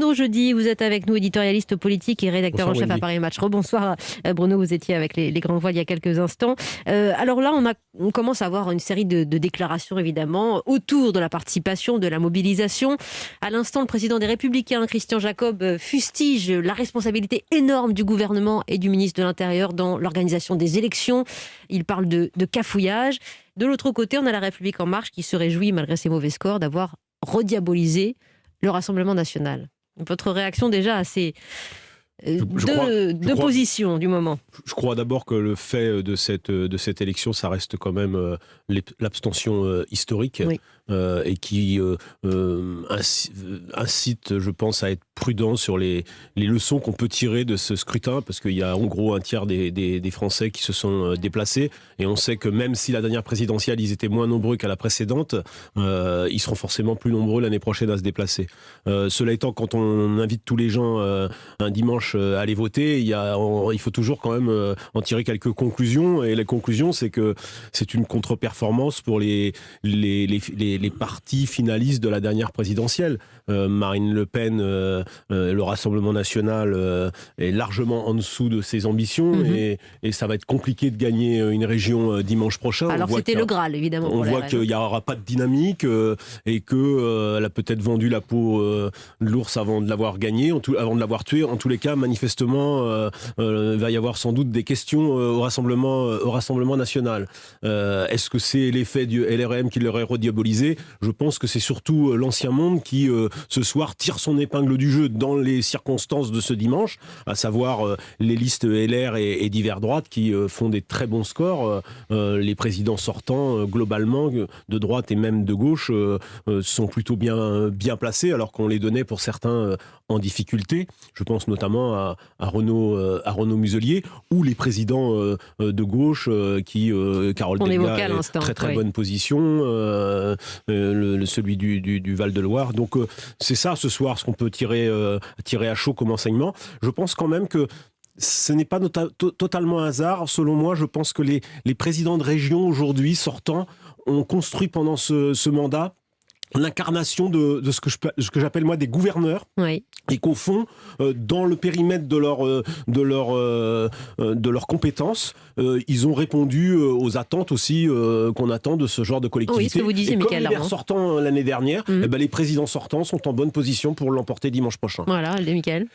Bruno Jeudi, vous êtes avec nous, éditorialiste politique et rédacteur en chef à Paris Match. Rebonsoir Bruno, vous étiez avec les grandes voiles il y a quelques instants. Alors là, on commence à avoir une série de déclarations évidemment autour de la participation, de la mobilisation. À l'instant, le président des Républicains, Christian Jacob, fustige la responsabilité énorme du gouvernement et du ministre de l'Intérieur dans l'organisation des élections. Il parle de cafouillage. De l'autre côté, on a la République en marche qui se réjouit, malgré ses mauvais scores, d'avoir rediabolisé le Rassemblement national. Votre réaction déjà à ces deux positions du moment? Je crois d'abord que le fait de cette élection, ça reste quand même l'abstention historique, oui. Et qui incite, je pense, à être prudent sur les leçons qu'on peut tirer de ce scrutin, parce qu'il y a en gros un tiers des Français qui se sont déplacés, et on sait que même si la dernière présidentielle, ils étaient moins nombreux qu'à la précédente, ils seront forcément plus nombreux l'année prochaine à se déplacer. Cela étant, quand on invite tous les gens un dimanche à aller voter, il faut toujours quand même en tirer quelques conclusions, et la conclusion, c'est que c'est une contre-performance pour les partis finalistes de la dernière présidentielle. Marine Le Pen, le Rassemblement national est largement en dessous de ses ambitions, et ça va être compliqué de gagner une région dimanche prochain. Alors c'était le Graal, évidemment. On voit qu'il n'y aura pas de dynamique, et qu'elle a peut-être vendu la peau de l'ours avant de l'avoir gagné, avant de l'avoir tué. En tous les cas, manifestement, il va y avoir sans doute des questions au Rassemblement national. Est-ce que c'est l'effet du LRM qui l'aurait rediabolisé? Je pense que c'est surtout l'ancien monde qui, ce soir, tire son épingle du jeu dans les circonstances de ce dimanche, à savoir les listes LR et divers droite qui font des très bons scores. Les présidents sortants, globalement, de droite et même de gauche, sont plutôt bien placés, alors qu'on les donnait pour certains en difficulté. Je pense notamment à Renaud Muselier, ou les présidents de gauche Carole Delga, très bonne position, celui du Val-de-Loire. Donc c'est ça ce soir ce qu'on peut tirer à chaud comme enseignement. Je pense quand même que ce n'est pas totalement un hasard. Selon moi, je pense que les présidents de région aujourd'hui sortants ont construit pendant ce mandat l'incarnation de ce que j'appelle moi des gouverneurs, oui. Et qu'au fond, dans le périmètre de leurs compétences, ils ont répondu aux attentes aussi qu'on attend de ce genre de collectivité. Oui, ce que vous disiez, et Mickaël, comme les maires sortants l'année dernière, les présidents sortants sont en bonne position pour l'emporter dimanche prochain. Voilà, Mickaël.